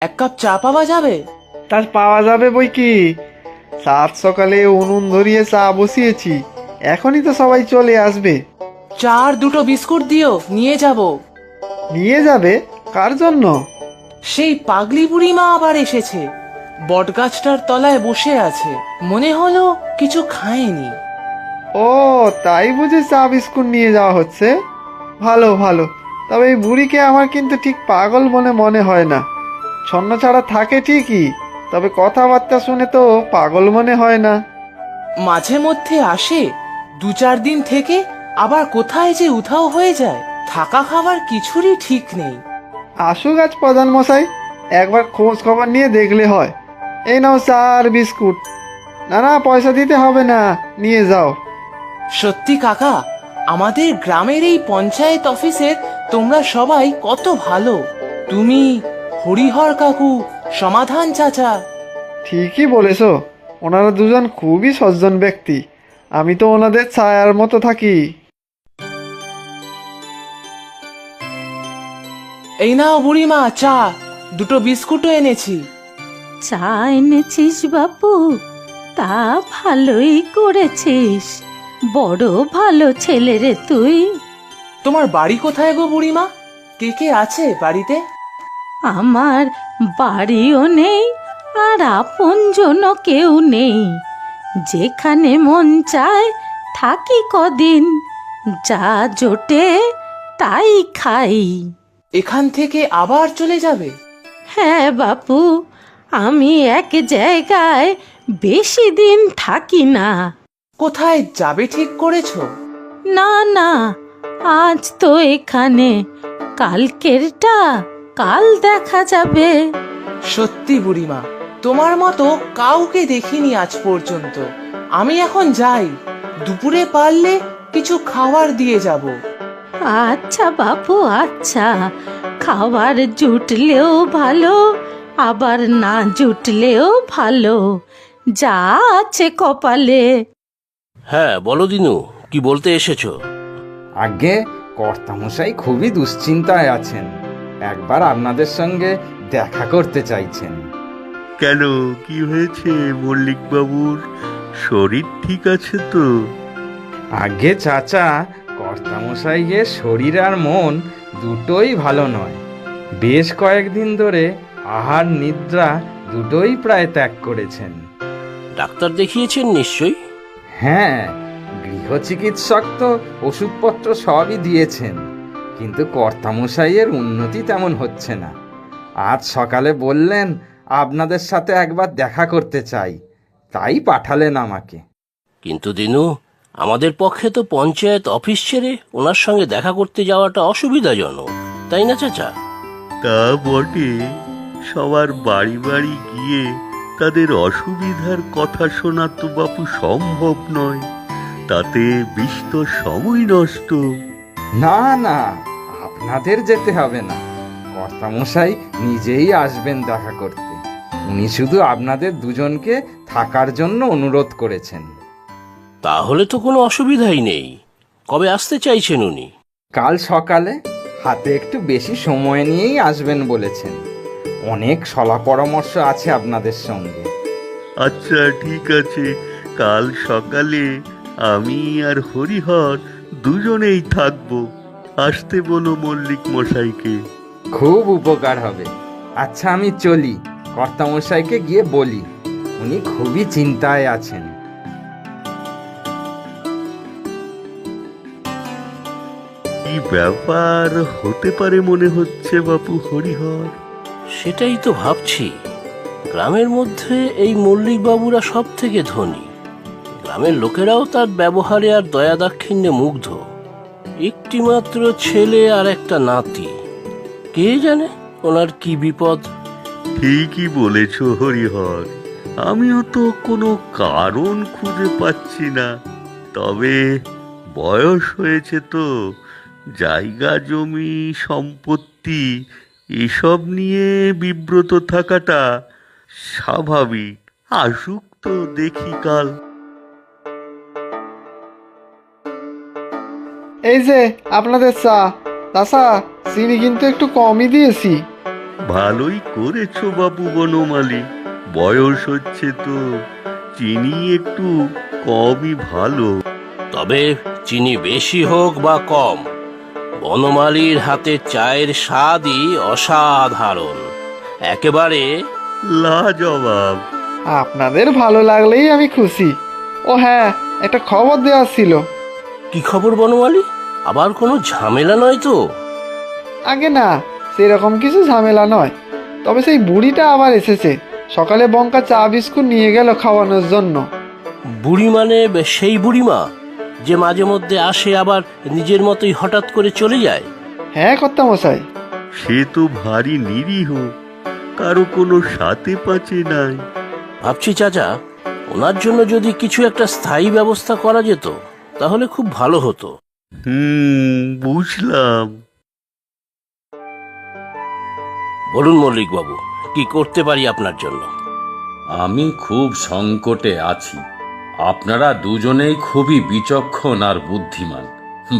এক কাপ চা পাওয়া যাবে? তার পাওয়া যাবে বই কি। সাত সকালে উনুন ধরিয়ে চা বসিয়েছি, এখনই তো সবাই চলে আসবে। চা আর দুটো বিস্কুট দিও, নিয়ে যাব। নিয়ে যাবে? কার জন্য? সেই পাগলি বুড়িমা আবার এসেছে, বটগাছটার তলায় বসে আছে, মনে হলো কিছু খায়নি। ও, তাই বুঝে চা বিস্কুট নিয়ে যাওয়া হচ্ছে। ভালো ভালো, তবে এই বুড়িকে আমার কিন্তু ঠিক পাগল মনে হয় না। ছন্ন ছাড়া থাকে ঠিকই, তবে কথাবার্তা শুনে তো পাগল মনে হয় না। মাঝে মধ্যে আসে, 2-4 দিন থেকে আবার কোথায় যে উধাও হয়ে যায়, থাকা খাবার কিছুরই ঠিক নেই। আসুক আজ প্রধান মশাই, একবার খোঁজ খবর নিয়ে দেখলে হয়। এই নাও চা আর বিস্কুট। না না, পয়সা দিতে হবে না, নিয়ে যাও। সত্যি কাকা, আমাদের গ্রামের এই পঞ্চায়েত অফিসের তোমরা সবাই কত ভালো। তুমি, হরিহর কাকু, সমাধান চাচা। ঠিকই বলেছো, ওনারা দুজন খুবই সজ্জন ব্যক্তি। আমি তো ওনাদের ছায়ার মতো থাকি। এই নাও বুড়িমা চা, দুটো বিস্কুটও এনেছি। চা এনেছিস বাপু? তা ভালোই করেছিস, বড় ভালো ছেলে রে তুই। তোমার বাড়ি কোথায় গো বুড়িমা? কে কে আছে বাড়িতে? আমার বাড়িও নেই আর আপনজনও কেউ নেই। যেখানে মন চায় থাকি কদিন, যা জোটে তাই খাই। এখান থেকে আবার চলে যাবে? হ্যাঁ বাপু, আমি এক জায়গায় বেশি দিন থাকি না। কোথায় যাবে ঠিক করেছো? না না, আজ তো এখানে, কালকেরটা কাল দেখা যাবে। সত্যি বুড়িমা, তোমার মতো কাউকে দেখিনি আজ পর্যন্ত। আমি এখন যাই, দুপুরে পারলে কিছু খাবার দিয়ে যাব। আচ্ছা বাপু, আচ্ছা, খাবার জুটলেও ভালো, আবার না জুটলেও ভালো, যা আছে কপালে। হ্যাঁ বলো দিনু, কি বলতে এসেছো? আগে কর্তামশাই খুবই দুশ্চিন্তায় আছেন, একবার আপনাদের সঙ্গে দেখা করতে চাইছেন। কেন, কি হয়েছে মল্লিক বাবুর? শরীর ঠিক আছে তো? আগে চাচা, কর্তামশাইয়ের শরীর আর মন দুটোই ভালো নয়। বেশ কয়েকদিন ধরে আহার নিদ্রা দুটোই প্রায় ত্যাগ করেছেন। ডাক্তার দেখিয়েছেন নিশ্চয়ই? হ্যাঁ, গৃহ চিকিৎসক তো ওষুধপত্র সবই দিয়েছেন, কিন্তু কর্তামশাইয়ের উন্নতি তেমন হচ্ছে না। আজ সকালে বললেন আপনাদের সাথে একবার দেখা করতে চাই, তাই পাঠালেন আমাকে। কিন্তু দিনু, আমাদের পক্ষে তো পঞ্চায়েত অফিস ছেড়ে ওনার সঙ্গে দেখা করতে যাওয়াটা অসুবিধাজনক, তাই না চাচা? তা বটে, সবার বাড়ি বাড়ি গিয়ে তাদের অসুবিধার কথা শোনা তো বাপু সম্ভব নয়, তাতে বিস্তর সময় নষ্ট। না না, আপনাদের যেতে হবে না, কর্তামশাই নিজেই আসবেন দেখা করতে। উনি শুধু আপনাদের দুজনকে থাকার জন্য অনুরোধ করেছেন। তাহলে তো কোনো অসুবিধাই নেই। কবে আসতে চাইছেন উনি? কাল সকালে, হাতে একটু বেশি সময় নিয়েই আসবেন বলেছেন। অনেক সলা পরামর্শ আছে আপনাদের সঙ্গে। আচ্ছা ঠিক আছে, কাল সকালে আমি আর হরিহর দুজনেই থাকবো। আসতে বলো মল্লিক মশাইকে। খুব উপকার হবে। আচ্ছা আমি চলি, কর্তামশাইকে গিয়ে বলি, উনি খুবই চিন্তায় আছেন। কি ব্যাপার হতে পারে মনে হচ্ছে বাপু হরিহর? সেটাই তো ভাবছি। গ্রামের মধ্যে এই মল্লিক বাবুরা সব থেকে ধনী, গ্রামের লোকেরাও তার ব্যবহারে আর দয়া দাক্ষিণ্যে মুগ্ধ। একটি মাত্র ছেলে আর একটা নাতি, কে জানে ওনার কি বিপদ। ঠিকই বলেছ হরিহর, আমিও তো কোনো কারণ খুঁজে পাচ্ছি না। তবে বয়স হয়েছে তো, জায়গা জমি সম্পত্তি এসব নিয়ে বিব্রত থাকাটা স্বাভাবিক। আসুক তো দেখি কাল। এই যে আপনাদের চা। চাচা, চিনি কিন্তু একটু কমই দিয়েছি। ভালোই করেছো বাপু বনমালী, বয়স হচ্ছে তো, চিনি একটু কমই ভালো। তবে চিনি বেশি হোক বা কম, বনমালীর হাতে চায়ের স্বাদই অসাধারণ, একেবারে। লাজবাব। আপনাদের ভালো লাগলেই আমি খুশি। ও হ্যাঁ, একটা খবর দেওয়ার ছিল। কি খবর বনমালী? আবার কোনো ঝামেলা নয় তো? আগে না, সেরকম কিছু ঝামেলা নয়। তবে সেই বুড়িটা আবার এসেছে। সকালে বঙ্কা চা বিস্কুট নিয়ে গেল খাওয়ানোর জন্য। বুড়ি মানে সেই বুড়িমা যে মাঝে মধ্যে আসে আবার নিজের মতোই হঠাৎ করে চলে যায়? হ্যাঁ কর্তামশাই। সে তো ভারী নিরীহ, কারো কোনো সাথে পাচে নাই। ভাবছি চাচা, ওনার জন্য যদি কিছু একটা স্থায়ী ব্যবস্থা করা যেত তাহলে খুব ভালো হতো। বুঝলাম। বলুন মল্লিক বাবু, কি করতে পারি আপনার জন্য? আমি খুব সংকটে আছি। আপনারা দুজনেই খুবই বিচক্ষণ আর বুদ্ধিমান।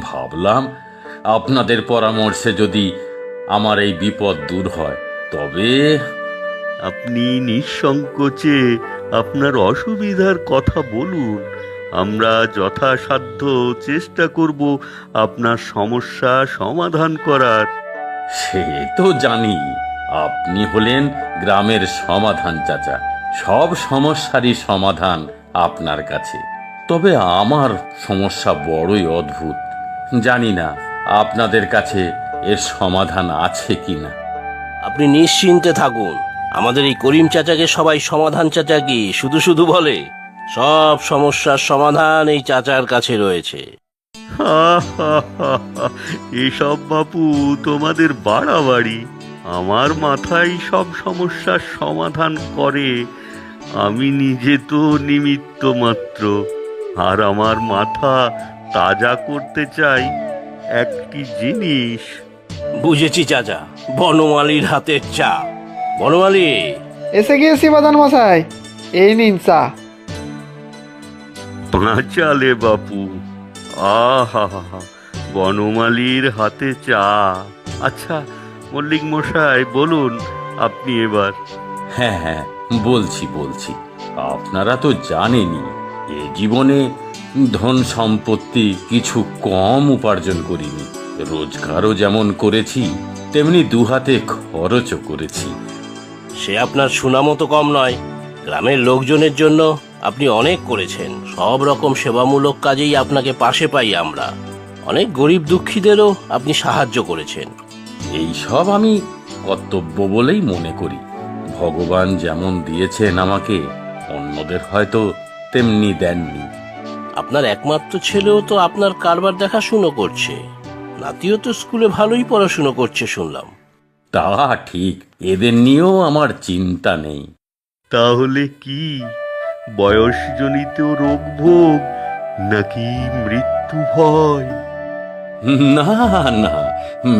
ভাবলাম আপনাদের পরামর্শে যদি আমার এই বিপদ দূর হয় তবে। আপনি নিঃসংকোচে আপনার অসুবিধার কথা বলুন, আমরা যথাসাধ্য চেষ্টা করব আপনার সমস্যা সমাধান করার। সে তো জানি, আপনি হলেন গ্রামের সমাধান চাচা। সব সমস্যারই সমাধান আপনার কাছে। তবে আমার সমস্যা বড়ই অদ্ভুত। জানি না আপনাদের কাছে এর সমাধান আছে কিনা। আপনি নিশ্চিন্তে থাকুন, আমাদের এই করিম চাচাকে সবাই সমাধান চাচা কি শুধু শুধু বলে। সব সমস্যার সমাধান এই চাচার কাছে রয়েছে। এসব বাপু তোমাদের বাড়াবাড়ি। আমার মাথায় সব সমস্যার সমাধান করে, আমি নিজে তো নিমিত্ত মাত্র। আর আমার মাথা তাজা করতে চাই একটি জিনিস। বুঝেছি চাচা, বনমালীর হাতের চা। বনমালী, এসে গিয়েছি বাদান মশাই, এই নিন চা। বাঁচালে বাপু। আহা, বনমালীর হাতে চা। আচ্ছা মল্লিক মশাই, বলুন আপনি এবার। হ্যাঁ হ্যাঁ, বলছি। আপনারা তো জানেনই এ জীবনে ধন সম্পত্তি কিছু কম উপার্জন করিনি। রোজগারও যেমন করেছি তেমনি দুহাতে খরচও করেছি। সে আপনার সুনামও তো কম নয়। গ্রামের লোকজনের জন্য আপনি অনেক করেছেন, সব রকম সেবামূলক কাজেই আপনাকে পাশে পাই আমরা। অনেক গরিব দুঃখীদেরও আপনি সাহায্য করেছেন। এই সব আমি কর্তব্য বলেই মনে করি। ভগবান যেমন দিয়েছেন আমাকে, অন্যদের হয়তো তেমনি দেননি। আপনার একমাত্র ছেলেও তো আপনার কারবার দেখাশুনো করছে, নাতিও তো স্কুলে ভালোই পড়াশুনো করছে শুনলাম। তা ঠিক, এদের নিয়েও আমার চিন্তা নেই। তাহলে কি বয়সজনিত রোগ ভোগ নাকি মৃত্যু ভয়? না না,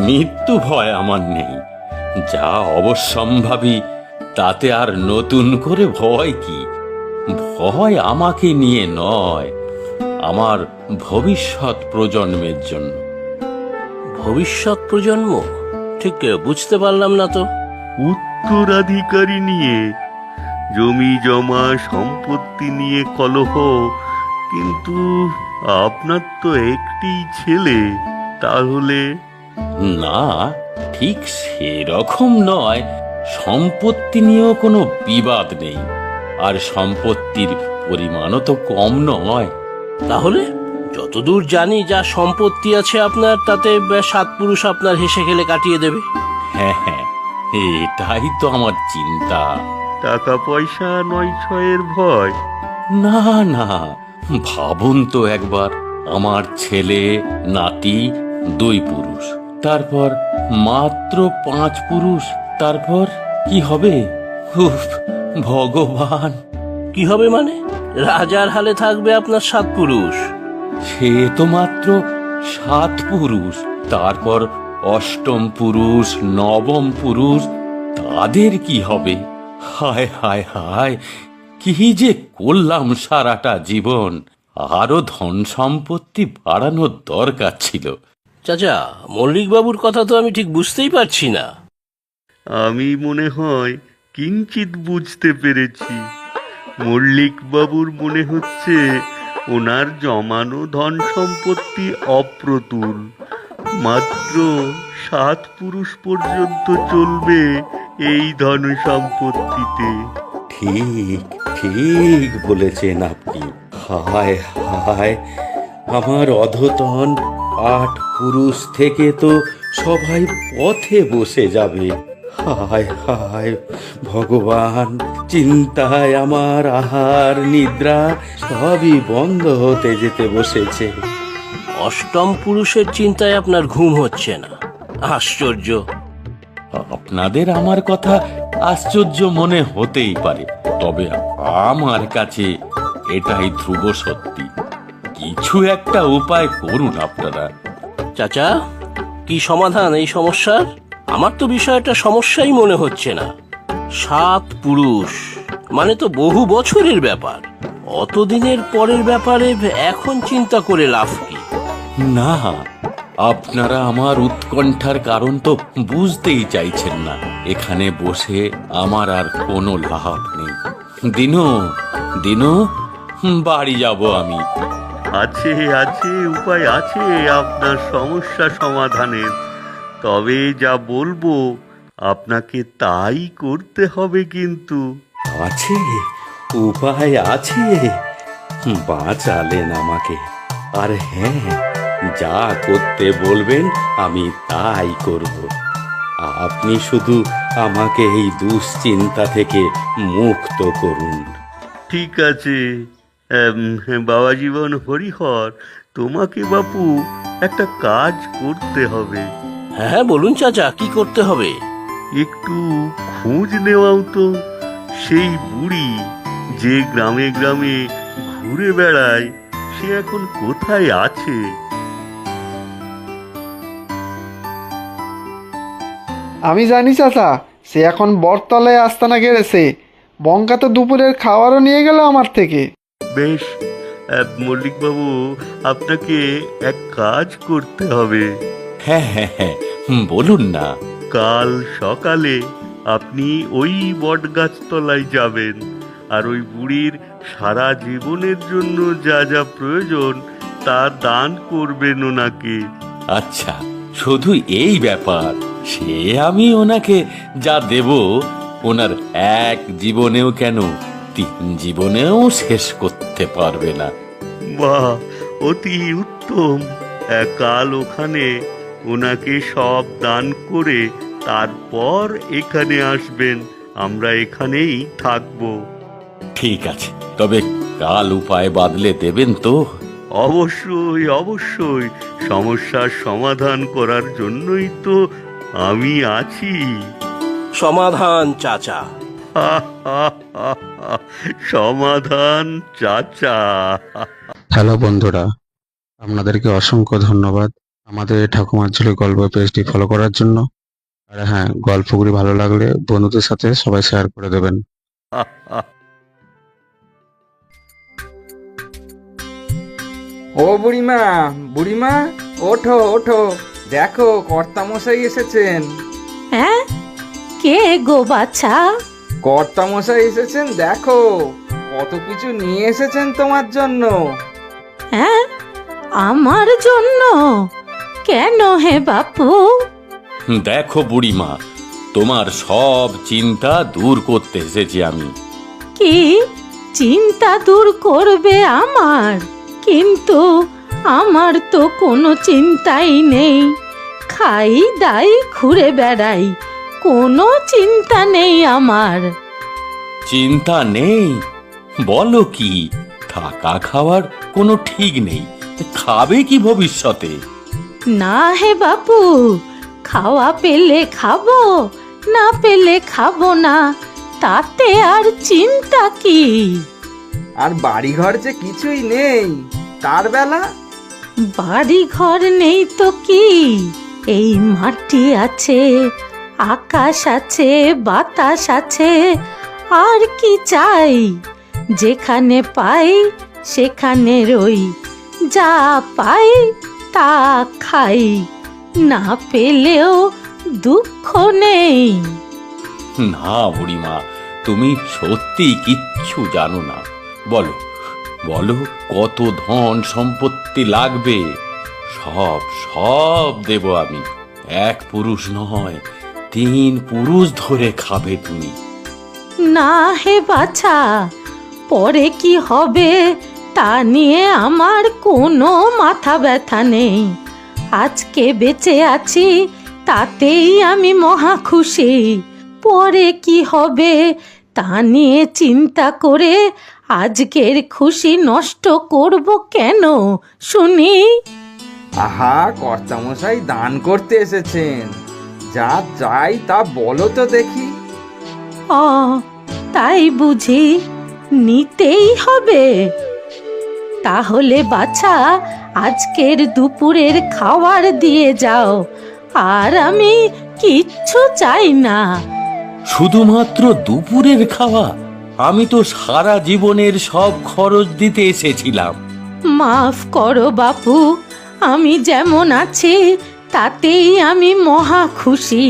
মৃত্যু ভয় আমার নেই। যা অবশ্যম্ভাবী তাতে আর নতুন করে ভয় কি? ভয় আমাকে নিয়ে নয়, আমার ভবিষ্যৎ প্রজন্মের জন্য। ভবিষ্যৎ প্রজন্ম? ঠিক বুঝতে পারলাম না তো। উত্তরাধিকারী নিয়ে, জমি জমা সম্পত্তি নিয়ে কলহ। কিন্তু আপনার তো একটি ছেলে, তাহলে? না, ঠিক সেরকম নয়। সম্পত্তি নিয়েও কোনো বিবাদ নেই, আর সম্পত্তির পরিমাণও তো কম নয়। তাহলে যতদূর জানি যা সম্পত্তি আছে আপনার, তাতে 7 পুরুষ আপনার হেসে খেলে কাটিয়ে দেবে। হ্যাঁ হ্যাঁ, এটাই তো আমার চিন্তা। টাকা পয়সা নয় ছয়ের ভয়? না না, ভাবুন তো একবার, আমার ছেলে নাতি 2 পুরুষ, তারপর মাত্র 5 পুরুষ, তারপর কি হবে? উফ, ভগবান! কি হবে মানে? রাজার হালে থাকবে আপনার 7 পুরুষ। সে তো মাত্র 7 পুরুষ, তারপর 8ম পুরুষ, 9ম পুরুষ, তাদের কি হবে? হায় হায় হায়, কি যে করলাম সারাটা জীবন! আরো ধন সম্পত্তি বাড়ানোর দরকার ছিল। চাচা, মল্লিক বাবুর কথা তো আমি ঠিক বুঝতেই পারছি না। আমি মনে হয় কিঞ্চিত বুঝতে পেরেছি। মল্লিক বাবুর মনে হচ্ছে ওনার জমানো ধন সম্পত্তি অপ্রতুল, মাত্র 7 পুরুষ পর্যন্ত চলবে এই ধন সম্পত্তিতে। ঠিক ঠিক বলেছেন আপনি। হায় হায়, আমার অধতন 8 পুরুষ থেকে তো সবাই পথে বসে যাবে। হায় হায় ভগবান, চিন্তায় আমার আহার নিদ্রা সবই বন্ধ হতে যেতে বসেছে। অষ্টম পুরুষের চিন্তায় আপনার ঘুম হচ্ছে না, আশ্চর্য। আপনাদের আমার কথা আশ্চর্য মনে হতেই পারে, তবে আমার কাছে এটাই ধ্রুব সত্যি। কিছু একটা উপায় করুন আপনারা। চাচা, কি সমাধান এই সমস্যার? আমার তো বিষয়টা সমস্যাই মনে হচ্ছে না। 7 পুরুষ মানে তো বহু বছরের ব্যাপার। অতদিনের পরের ব্যাপারে এখন চিন্তা করে লাভ কি? না, আপনারা আমার উৎকণ্ঠার কারণ তো বুঝতেই চাইছেন না। এখানে বসে আমার আর কোনো লাভ নেই। দিনু দিনু, বাড়ি যাব আমি। আছে আছে, উপায় আছে আপনার সমস্যা সমাধানের। তবে যা বলবো আপনাকে তাই করতে হবে কিন্তু। আছে, উপায় আছে। বাঁচালেন আমাকে। আর হ্যাঁ, যা করতে বলবেন আমি তাই করব। আপনি শুধু আমাকে এই দুশ্চিন্তা থেকে মুক্ত করুন। ঠিক আছে বাবা জীবন হরিহর, তোমাকে বাপু একটা কাজ করতে হবে। হ্যাঁ বলুন চাচা, কি করতে হবে? একটু খোঁজ নেওয়াও তো সেই বুড়ি যে গ্রামে গ্রামে ঘুরে বেড়ায়, সে এখন কোথায় আছে? আমি জানি চাচা, সে এখন বটতলায় আস্তানা গেড়েছে। বঙ্কা তো দুপুরের খাবারও নিয়ে গেল আমার থেকে। বেশ, মল্লিকবাবু, আপনাকে এক কাজ করতে হবে। হ্যাঁ হ্যাঁ হ্যাঁ, বলুন না। কাল সকালে আপনি ওই বটগাছতলায় যাবেন, আর ওই বুড়ির সারা জীবনের জন্য যা যা প্রয়োজন তা দান করবেন ওনাকে। আচ্ছা, শুধু এই ব্যাপার? সে আমি ওনাকে যা দেব, ওনার এক জীবনেও কেন 3 জীবনেও শেষ করতে পারবে না। বাহ, অতি উত্তম। কাল ওখানে ওনাকে সব দান করে তারপর এখানে আসবেন। আমরা এখানেই থাকবো। ঠিক আছে, তবে কাল উপায় বাদলে দেবেন তো? অবশ্যই অবশ্যই, সমস্যার সমাধান করার জন্যই তো আমি আছি। সমাধান চাচা। সমাধান চাচা। হ্যালো বন্ধুরা, আপনাদেরকে অসংখ্য ধন্যবাদ আমাদের এই ঠাকুমার ঝুলি গল্প পেজটি ফলো করার জন্য। আর হ্যাঁ, গল্পগুলি ভালো লাগলে বন্ধুদের সাথে সবাই শেয়ার করে দেবেন। ও বুড়িমা, বুড়িমা, ওঠো ওঠো, দেখো কর্তামশাই এসেছেন। হ্যাঁ, কে গো বাছা? কর্তামশাই এসেছেন, দেখো কত কিছু নিয়ে এসেছেন তোমার জন্য। হ্যাঁ, আমার জন্য? কেন হে বাপু? দেখো বুড়িমা, তোমার সব চিন্তা দূর করতে এসেছি আমি। কি চিন্তা দূর করবে আমার? কিন্তু আমার তো কোনো চিন্তাই নেই। খাই দাই ঘুরে বেড়াই, কোনো চিন্তা নেই আমার। চিন্তা নেই? বলো কি? থাকা খাওয়ার কোনো ঠিক নেই, খাবে কি ভবিষ্যতে? না হে বাপু, খাওয়া পেলে খাবো, না পেলে খাবো না, তাতে আর চিন্তা কি? আর বাড়িঘর যে কিছুই নেই, তার বেলা? বাড়ি ঘর নেই তো কি, এই মাটি আছে, আকাশ আছে, বাতাস আছে, আর কি চাই? যেখানে পাই সেখানে রই, যা পাই তা খাই, না পেলেও দুঃখ নেই। না বুড়িমা, তুমি সত্যি কিচ্ছু জানো না। বলো বলো, কত ধন সম্পত্তি লাগবে? সব সব দেব আমি। এক পুরুষ নয়, 3 পুরুষ ধরে খাবে তুমি। না হে বাছা, পরে কি হবে তা নিয়ে আমার কোনো মাথা ব্যথা নেই। আজকে বেঁচে আছি তাতেই আমি মহা খুশি। পরে কি হবে তা নিয়ে চিন্তা করে আজকের খুশি নষ্ট করব কেন শুনি? আহা, কর্তামশাই দান করতে এসেছেন, যা চাই তা বলো তো দেখি। ও তাই বুঝি, নিতেই হবে? তাহলে বাছা, আজকের দুপুরের খাবার দিয়ে যাও, আর আমি কিচ্ছু চাই না। শুধুমাত্র দুপুরের খাওয়া? আমি তো সারা জীবনের সব খরচ দিতে এসেছিলাম। মাফ করো বাপু, আমি যেমন আছি তাতেই আমি মহা খুশি।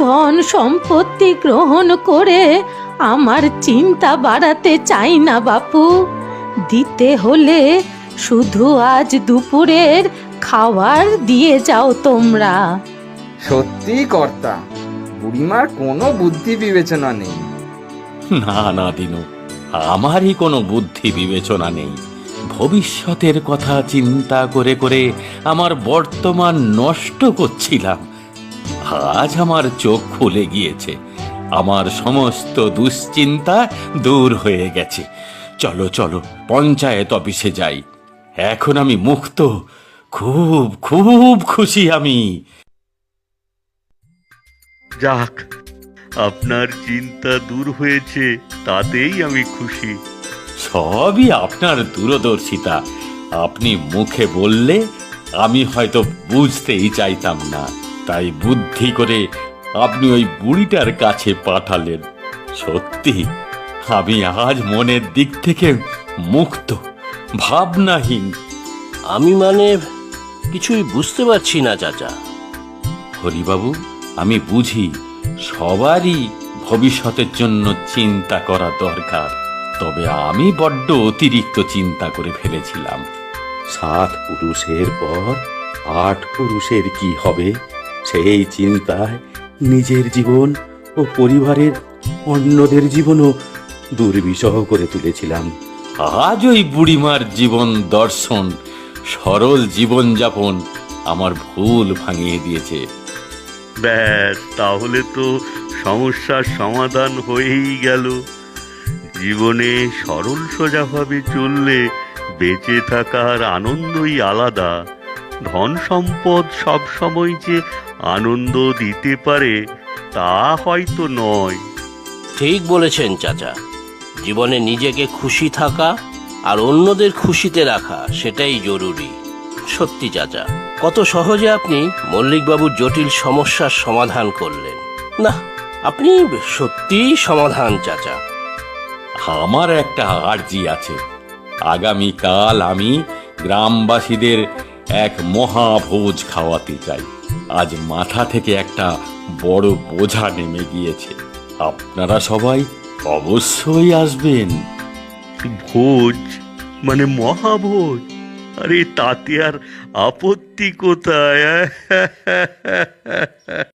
ধন সম্পত্তি গ্রহণ করে আমার চিন্তা বাড়াতে চাই না বাপু। দিতে হলে শুধু আজ দুপুরের খাবার দিয়ে যাও তোমরা। সত্যি কর্তা, বুড়িমার কোনো বুদ্ধি বিবেচনা নেই। না না দিনু, আমারই কোনো বুদ্ধি বিবেচনা নেই। ভবিষ্যতের কথা চিন্তা করে করে আমার বর্তমান নষ্ট করছিলাম। আজ আমার চোখ খুলে গিয়েছে, আমার সমস্ত দুশ্চিন্তা দূর হয়ে গেছে। চলো চলো, পঞ্চায়েত অফিসে যাই। এখন আমি মুক্ত, খুব খুব খুশি আমি। যাক, আপনার চিন্তা দূর হয়েছে, তাতেই আমি খুশি। সবই আপনার দূরদর্শিতা। আপনি মুখে বললে আমি হয়তো বুঝতেই চাইতাম না, তাই বুদ্ধি করে আপনি ওই বুড়িটার কাছে পাঠালেন। সত্যি আমি আজ মনের দিক থেকে মুক্ত, ভাবনাহীন। আমি মানে কিছুই বুঝতে পারছি না চাচা। হরিবাবু, আমি বুঝি সবারই ভবিষ্যতের জন্য চিন্তা করা দরকার, তবে আমি বড্ড অতিরিক্ত চিন্তা করে ফেলেছিলাম। 7 পুরুষের পর 8 পুরুষের কি হবে, সেই চিন্তায় নিজের জীবন ও পরিবারের অন্যদের জীবনও দুর্বিষহ করে তুলেছিলাম। আজ ওই বুড়িমার জীবন দর্শন, সরল জীবনযাপন আমার ভুল ভাঙিয়ে দিয়েছে। ব্যাস, তাহলে তো সমস্যার সমাধান হয়েই গেল। জীবনে সরল সোজাভাবে চললে বেঁচে থাকার আনন্দই আলাদা। ধন সম্পদ সব সময় যে আনন্দ দিতে পারে তা হয়তো নয়। ঠিক বলেছেন চাচা। জীবনে নিজেকে খুশি থাকা আর অন্যদের খুশিতে রাখা, সেটাই জরুরি। সত্যি চাচা, কত সহজে আপনি মল্লিকবাবুর জটিল সমস্যার সমাধান করলেন। না, আপনি সত্যিই সমাধান চাচা। আমার একটা আর্জি আছে। আগামীকাল আমি গ্রামবাসীদের এক মহাভোজ খাওয়াতে চাই। আজ মাথা থেকে একটা বড় বোঝা নেমে গিয়েছে। আপনারা সবাই অবশ্যই আসবেন। ভোজ মানে মহাভোজ? আরে তাতে আর আপত্তি কোথায়?